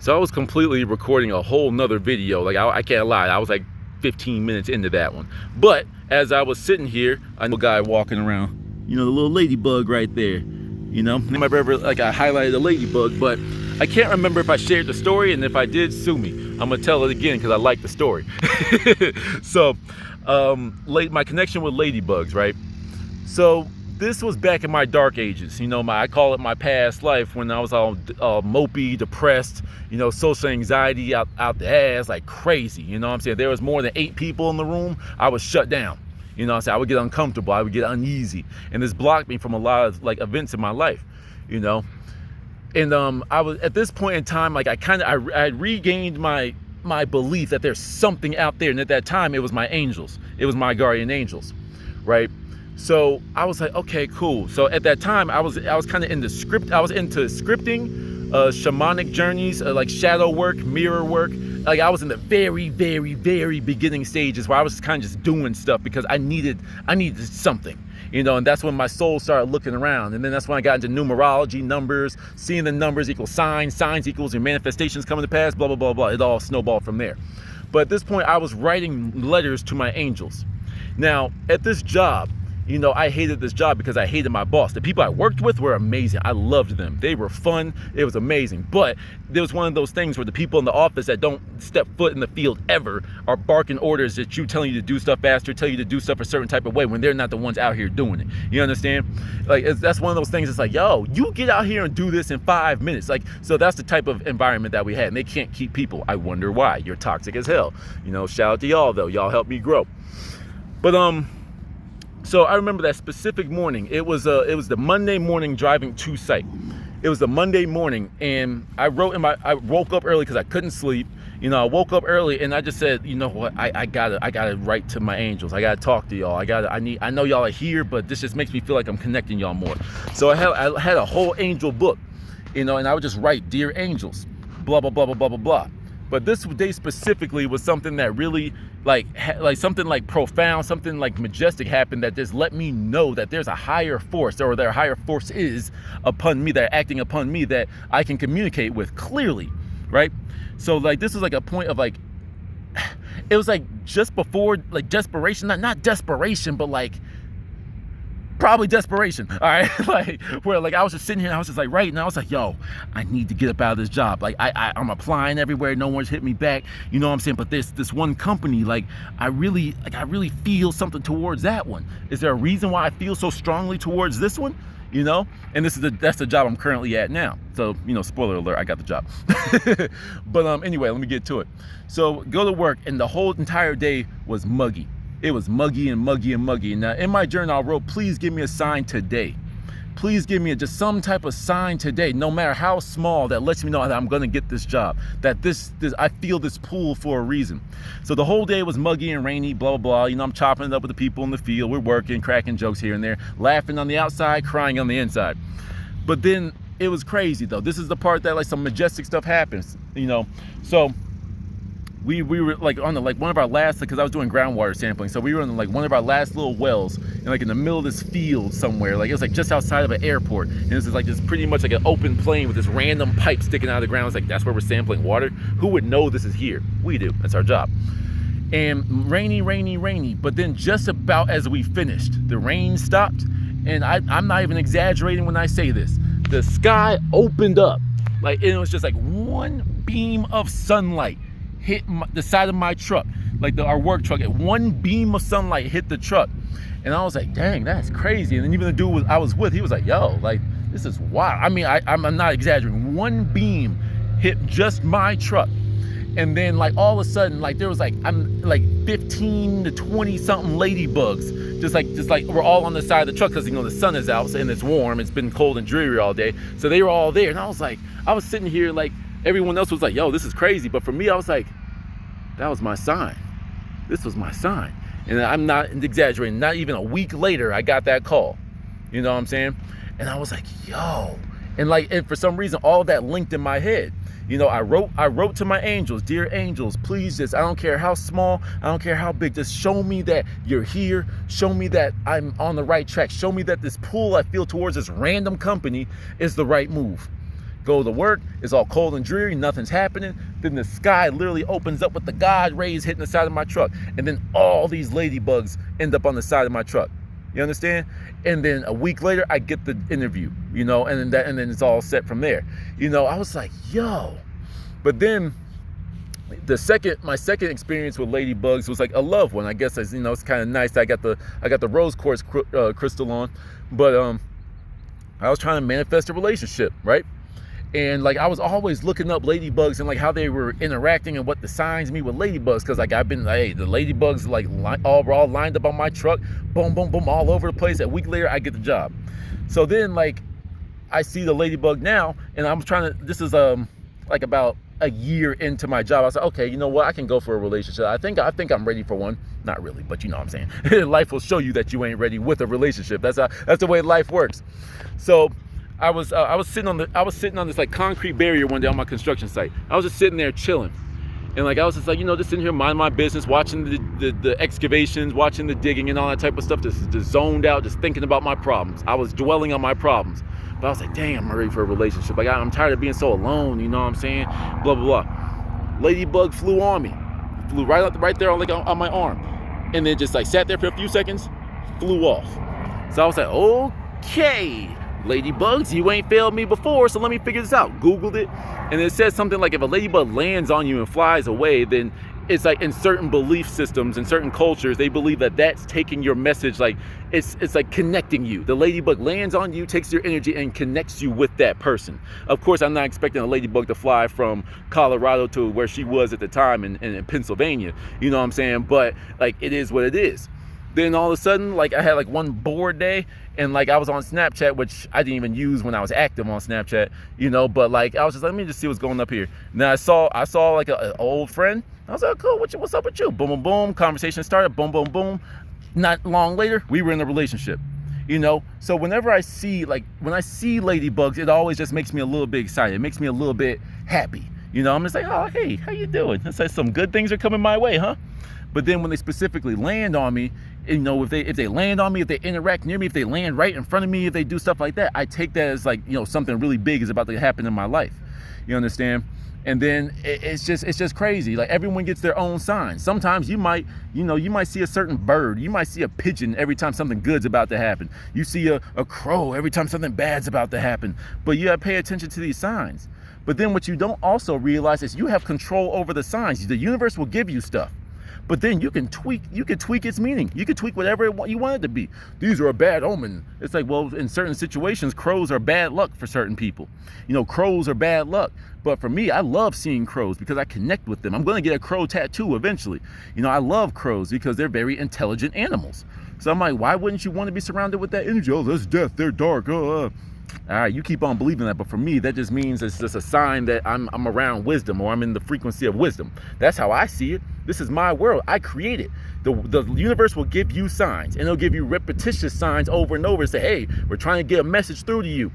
So I was completely recording a whole nother video. Like I can't lie, I was like 15 minutes into that one. But as I was sitting here, I know a guy walking around, you know, the little ladybug right there. You know, I remember like I highlighted a ladybug, but I can't remember if I shared the story, and if I did, sue me. I'm gonna tell it again because I like the story. So, my connection with ladybugs, right? So this was back in my dark ages. You know, I call it my past life, when I was all mopey, depressed. You know, social anxiety out the ass like crazy. You know what I'm saying? There was more than 8 people in the room. I was shut down. You know what I'm saying? I would get uncomfortable, I would get uneasy, and this blocked me from a lot of like events in my life, you know. And I was at this point in time, like I regained my belief that there's something out there, and at that time it was my angels, it was my guardian angels, right? So I was like, okay, cool. So at that time I was kind of into scripting, shamanic journeys, like shadow work, mirror work. Like I was in the very, very, very beginning stages where I was kind of just doing stuff because I needed something, you know, and that's when my soul started looking around. And then that's when I got into numerology, numbers, seeing the numbers equal signs, signs equals your manifestations coming to pass, blah, blah, blah, blah. It all snowballed from there. But at this point, I was writing letters to my angels. Now, at this job, you know, I hated this job because I hated my boss. The people I worked with were amazing. I loved them. They were fun. It was amazing. But there was one of those things where the people in the office that don't step foot in the field ever are barking orders at you, telling you to do stuff faster, tell you to do stuff a certain type of way when they're not the ones out here doing it. You understand? Like, that's one of those things. It's like, yo, you get out here and do this in 5 minutes. Like, so that's the type of environment that we had. And they can't keep people. I wonder why. You're toxic as hell. You know, shout out to y'all though. Y'all helped me grow. But so I remember that specific morning. It was the Monday morning driving to site. It was the Monday morning, and I woke up early because I couldn't sleep. You know, I woke up early and I just said, you know what, I gotta write to my angels. I gotta talk to y'all. I know y'all are here, but this just makes me feel like I'm connecting y'all more. So I had a whole angel book, you know, and I would just write, dear angels, blah blah blah blah blah blah blah. But this day specifically was something that really like something like profound, something like majestic happened that just let me know that there's a higher force, or their higher force is upon me, that are acting upon me, that I can communicate with clearly, right? So like this was like a point of like, it was like just before like desperation, not desperation, but like probably desperation, all right? Like where like I was just sitting here and I was just like writing, I was like, yo, I need to get up out of this job. Like I'm applying everywhere, no one's hit me back, you know what I'm saying? But this one company, like I really feel something towards that one. Is there a reason why I feel so strongly towards this one? You know, and that's the job I'm currently at now. So, you know, spoiler alert, I got the job. But anyway, let me get to it. So go to work, and the whole entire day was muggy. It was muggy and muggy and muggy. Now in my journal I wrote, please give me a sign today. Please give me just some type of sign today, no matter how small, that lets me know that I'm gonna get this job, that this I feel this pull for a reason. So the whole day was muggy and rainy, blah, blah, blah. You know, I'm chopping it up with the people in the field. We're working, cracking jokes here and there, laughing on the outside, crying on the inside. But then it was crazy though. This is the part that like some majestic stuff happens, you know? So we were like on one of our last, because I was doing groundwater sampling, so we were on like one of our last little wells, and like in the middle of this field somewhere, like it was like just outside of an airport, and this is like this pretty much like an open plain with this random pipe sticking out of the ground. It's like, that's where we're sampling water. Who would know this is here? We do. That's our job. And rainy, but then just about as we finished, the rain stopped, and I'm not even exaggerating when I say this, the sky opened up, like it was just like one beam of sunlight hit the side of my truck, like our work truck. One beam of sunlight hit the truck, and I was like, dang, that's crazy. And then even the dude I was with, he was like, yo, like this is wild. I mean, I'm not exaggerating. One beam hit just my truck, and then like all of a sudden, like there was like 15 to 20 something ladybugs, just like we're all on the side of the truck, because you know the sun is out and it's warm. It's been cold and dreary all day, so they were all there. And I was sitting here like, everyone else was like, yo, this is crazy. But for me, I was like, that was my sign. This was my sign. And I'm not exaggerating. Not even a week later, I got that call. You know what I'm saying? And I was like, yo. And for some reason, all that linked in my head. You know, I wrote to my angels, dear angels, please just, I don't care how small, I don't care how big, just show me that you're here. Show me that I'm on the right track. Show me that this pull I feel towards this random company is the right move. Go to work, it's all cold and dreary, nothing's happening. Then the sky literally opens up with the God rays hitting the side of my truck. And then all these ladybugs end up on the side of my truck. You understand? And then a week later, I get the interview, you know, and then it's all set from there. You know, I was like, yo. But then my second experience with ladybugs was like a love one. I guess, you know, it's kind of nice that I got the rose quartz crystal on, but I was trying to manifest a relationship, right? And like I was always looking up ladybugs and like how they were interacting and what the signs mean with ladybugs, because like I've been, hey, the ladybugs like all lined up on my truck, boom, boom, boom, all over the place. A week later, I get the job. So then like I see the ladybug now, and I'm trying to. This is like about a year into my job. I was like, okay, you know what? I can go for a relationship. I think I'm ready for one. Not really, but you know what I'm saying. Life will show you that you ain't ready with a relationship. That's the way life works. So I was sitting on this like concrete barrier one day on my construction site. I was just sitting there chilling, and like I was just like, you know, just sitting here minding my business, watching the excavations, watching the digging and all that type of stuff. Just zoned out, just thinking about my problems. I was dwelling on my problems, but I was like, damn, I'm ready for a relationship. Like I'm tired of being so alone. You know what I'm saying? Blah blah blah. Ladybug flew on me, flew right there on my arm, and then just like sat there for a few seconds, flew off. So I was like, okay. Ladybugs, you ain't failed me before, so let me figure this out. Googled it, and it says something like if a ladybug lands on you and flies away, then it's like in certain belief systems, in certain cultures, they believe that that's taking your message, like it's like connecting you. The ladybug lands on you, takes your energy, and connects you with that person. Of course, I'm not expecting a ladybug to fly from Colorado to where she was at the time in Pennsylvania. You know what I'm saying? But like it is what it is. Then all of a sudden, like I had like one bored day, and like I was on Snapchat, which I didn't even use when I was active on Snapchat, you know, but like I was just like, let me just see what's going up here. Now I saw like an old friend. I was like, cool, what's up with you? Boom, boom, boom. Conversation started, boom, boom, boom. Not long later, we were in a relationship, you know? So whenever I see ladybugs, it always just makes me a little bit excited. It makes me a little bit happy. You know, I'm just like, oh, hey, how you doing? It's like some good things are coming my way, huh? But then when they specifically land on me, you know, if they land on me, if they interact near me, if they land right in front of me, if they do stuff like that, I take that as like, you know, something really big is about to happen in my life. You understand? And then it's just crazy. Like everyone gets their own signs. Sometimes you might see a certain bird. You might see a pigeon every time something good's about to happen. You see a crow every time something bad's about to happen. But you gotta pay attention to these signs. But then what you don't also realize is you have control over the signs. The universe will give you stuff, but then you can tweak its meaning. You can tweak whatever you want it to be. These are a bad omen. It's like, well, in certain situations, crows are bad luck for certain people. You know, crows are bad luck. But for me, I love seeing crows because I connect with them. I'm going to get a crow tattoo eventually. You know, I love crows because they're very intelligent animals. So I'm like, why wouldn't you want to be surrounded with that energy? Oh, that's death. They're dark. All right, you keep on believing that, but for me, that just means it's just a sign that I'm around wisdom, or I'm in the frequency of wisdom. That's how I see it. This is my world. I create it. The universe will give you signs, and it'll give you repetitious signs over and over and say, hey, we're trying to get a message through to you.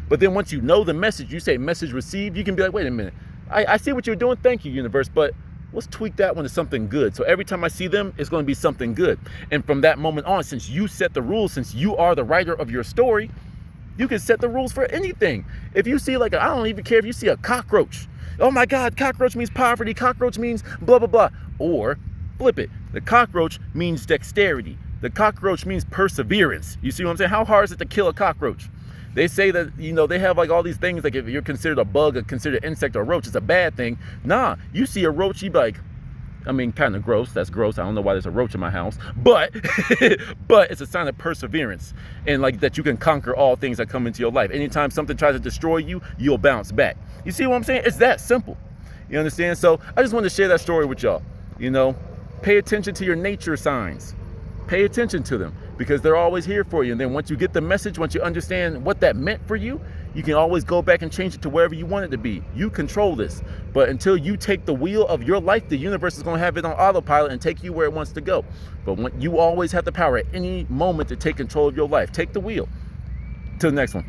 But then once you know the message, you say message received, you can be like, wait a minute, I see what you're doing. Thank you, universe, but let's tweak that one to something good. So every time I see them, it's going to be something good. And from that moment on, since you set the rules, since you are the writer of your story, you can set the rules for anything. If you see like, I don't even care if you see a cockroach. Oh my God, cockroach means poverty. Cockroach means blah, blah, blah. Or flip it. The cockroach means dexterity. The cockroach means perseverance. You see what I'm saying? How hard is it to kill a cockroach? They say that, you know, they have like all these things, like if you're considered a bug or considered an insect or a roach, it's a bad thing. Nah, you see a roach, you be like, I mean, kind of gross. That's gross. I don't know why there's a roach in my house, but but it's a sign of perseverance, and like that you can conquer all things that come into your life. Anytime something tries to destroy you, you'll bounce back. You see what I'm saying? It's that simple. You understand? So I just wanted to share that story with y'all. You know, pay attention to your nature signs. Pay attention to them because they're always here for you. And then once you get the message, once you understand what that meant for you, you can always go back and change it to wherever you want it to be. You control this. But until you take the wheel of your life, the universe is going to have it on autopilot and take you where it wants to go. But you always have the power at any moment to take control of your life. Take the wheel. Till the next one.